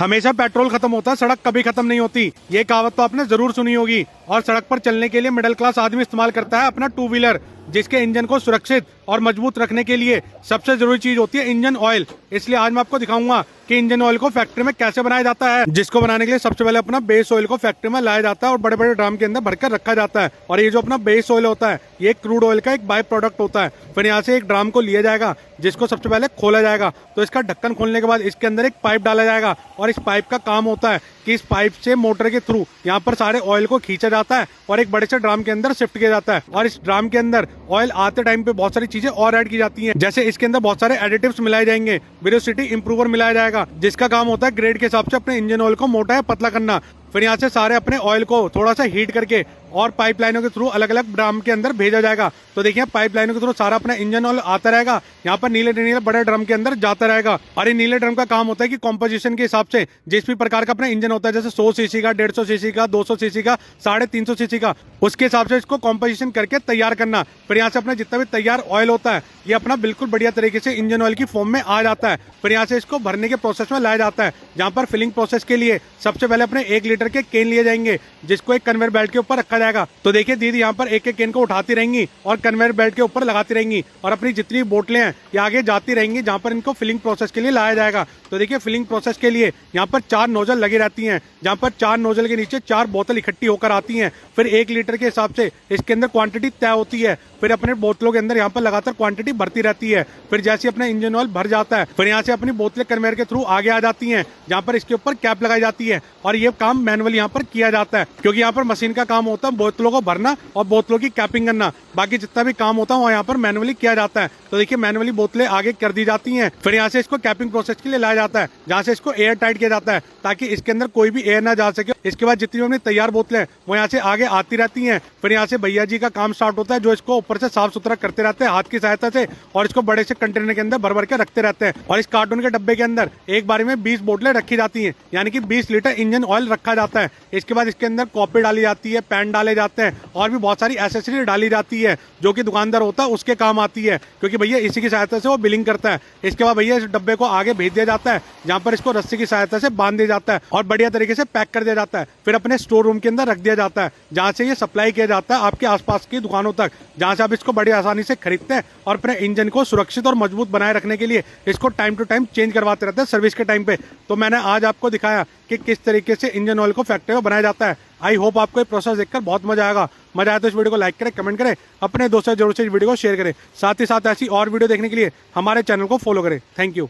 हमेशा पेट्रोल खत्म होता है, सड़क कभी खत्म नहीं होती। ये कहावत तो आपने जरूर सुनी होगी। और सड़क पर चलने के लिए मिडिल क्लास आदमी इस्तेमाल करता है अपना टू व्हीलर, जिसके इंजन को सुरक्षित और मजबूत रखने के लिए सबसे जरूरी चीज होती है इंजन ऑयल। इसलिए आज मैं आपको दिखाऊंगा कि इंजन ऑयल को फैक्ट्री में कैसे बनाया जाता है, जिसको बनाने के लिए सबसे पहले अपना बेस ऑयल को फैक्ट्री में लाया जाता है और बड़े बड़े ड्रम के अंदर भरकर रखा जाता है। और ये जो अपना बेस ऑयल होता है, ये क्रूड ऑयल का एक बाय प्रोडक्ट होता है। फिर यहाँ से एक ड्रम को लिया जाएगा, जिसको सबसे पहले खोला जाएगा। तो इसका ढक्कन खोलने के बाद इसके अंदर एक पाइप डाला जाएगा और इस पाइप का काम होता है कि इस पाइप से मोटर के थ्रू यहाँ पर सारे ऑयल को खींचा जाता है और एक बड़े से ड्रम के अंदर शिफ्ट किया जाता है। और इस ड्रम के अंदर ऑयल आते टाइम पे बहुत सारी चीजें और ऐड की जाती हैं, जैसे इसके अंदर बहुत सारे एडिटिव्स मिलाए जाएंगे, वेलोसिटी इंप्रूवर मिलाया जाएगा, जिसका काम होता है ग्रेड के हिसाब से अपने इंजन ऑयल को मोटा या पतला करना। फिर यहाँ से सारे अपने ऑयल को थोड़ा सा हीट करके और पाइपलाइनों के थ्रू अलग अलग ड्रम के अंदर भेजा जाएगा। तो देखिए पाइपलाइनों के थ्रू सारा अपना इंजन ऑयल आता रहेगा, यहाँ पर नीले नीले बड़े ड्रम के अंदर जाता रहेगा। और ये नीले ड्रम का काम होता है कि कॉम्पोजिशन के हिसाब से जिस भी प्रकार का अपना इंजन होता है, जैसे 100 सीसी का, 150 सीसी का, 200 सीसी का, 350 सीसी का, उसके हिसाब से इसको कॉम्पोजिशन करके तैयार करना। फिर यहाँ से अपना जितना भी तैयार ऑयल होता है, ये अपना बिल्कुल बढ़िया तरीके से इंजन ऑयल की फॉर्म में आ जाता है। फिर यहाँ से इसको भरने के प्रोसेस में लाया जाता है, जहाँ पर फिलिंग प्रोसेस के लिए सबसे पहले अपने 1 लीटर के केन लिए जाएंगे, जिसको एक कन्वेयर बेल्ट के ऊपर रखा जाएगा। तो देखिए दीदी यहाँ पर एक एक केन को उठाती रहेंगी और कन्वेयर बेल्ट के ऊपर लगाती रहेंगी और अपनी जितनी बोतलें हैं ये आगे जाती रहेंगी, जहाँ पर इनको फिलिंग प्रोसेस के लिए लाया जाएगा। तो देखिए फिलिंग प्रोसेस के लिए यहाँ पर 4 नोजल लगी रहती हैं, जहाँ पर 4 नोजल के नीचे 4 बोतल इकट्ठी होकर आती हैं। फिर 1 लीटर के हिसाब से इसके अंदर क्वांटिटी तय होती है। फिर अपने बोतलों के अंदर यहाँ पर लगातार क्वांटिटी बढ़ती रहती है। फिर जैसे अपना इंजन ऑयल भर जाता है, फिर यहाँ से अपनी बोतलें कन्वेयर के थ्रू आगे आ जाती हैं, जहाँ पर इसके ऊपर कैप लगाई जाती है। और ये काम मैनुअली यहाँ पर किया जाता है, क्योंकि यहाँ पर मशीन का काम होता है बोतलों को भरना और बोतलों की कैपिंग करना। बाकी जितना भी काम होता है वो यहाँ पर मैनुअली किया जाता है। तो देखिए मैनुअली बोतलें आगे कर दी जाती हैं। फिर यहाँ से इसको कैपिंग प्रोसेस के लिए लाया जाता है, जहाँ से इसको एयर टाइट किया जाता है, ताकि इसके अंदर कोई भी एयर ना जा सके। इसके बाद जितनी अपनी तैयार बोतलें वो यहाँ से आगे आती रहती हैं। फिर यहाँ से भैया जी का काम स्टार्ट होता है, जो इसको ऊपर से साफ सुथरा करते रहते हैं हाथ की सहायता से, और इसको बड़े से कंटेनर के अंदर भर भर के रखते रहते हैं। और इस कार्टून के डब्बे के अंदर एक बारी में 20 बोतलें रखी जाती हैं, यानी कि 20 लीटर इंजन ऑयल रखा जाता है। इसके बाद इसके अंदर कॉपी डाली जाती है, पेन डाले जाते हैं और भी बहुत सारी एसेसरी डाली जाती है, जो कि दुकानदार होता है उसके काम आती है, क्योंकि भैया इसी की सहायता से वो बिलिंग करता है। इसके बाद भैया इस डब्बे को आगे भेज दिया जाता है, जहाँ पर इसको रस्सी की सहायता से बांध दिया जाता है और बढ़िया तरीके से पैक कर दिया जाता है। फिर अपने स्टोर रूम के अंदर रख दिया जाता है, जहाँ से ये सप्लाई किया जाता है आपके आसपास की दुकानों तक, जहाँ से आप इसको बड़ी आसानी से खरीदते हैं और अपने इंजन को सुरक्षित और मजबूत बनाए रखने के लिए इसको टाइम टू टाइम चेंज करवाते रहते हैं सर्विस के टाइम पे। तो मैंने आज आपको दिखाया कि किस तरीके से इंजन ऑयल को फैक्ट्री में बनाया जाता है। आई होप आपको ये प्रोसेस देखकर बहुत मजा आएगा। मजा आया तो इस वीडियो को लाइक करें, कमेंट करें, अपने दोस्तों जरूर से इस वीडियो को शेयर करें। साथ ही साथ ऐसी और वीडियो देखने के लिए हमारे चैनल को फॉलो करें। Thank you.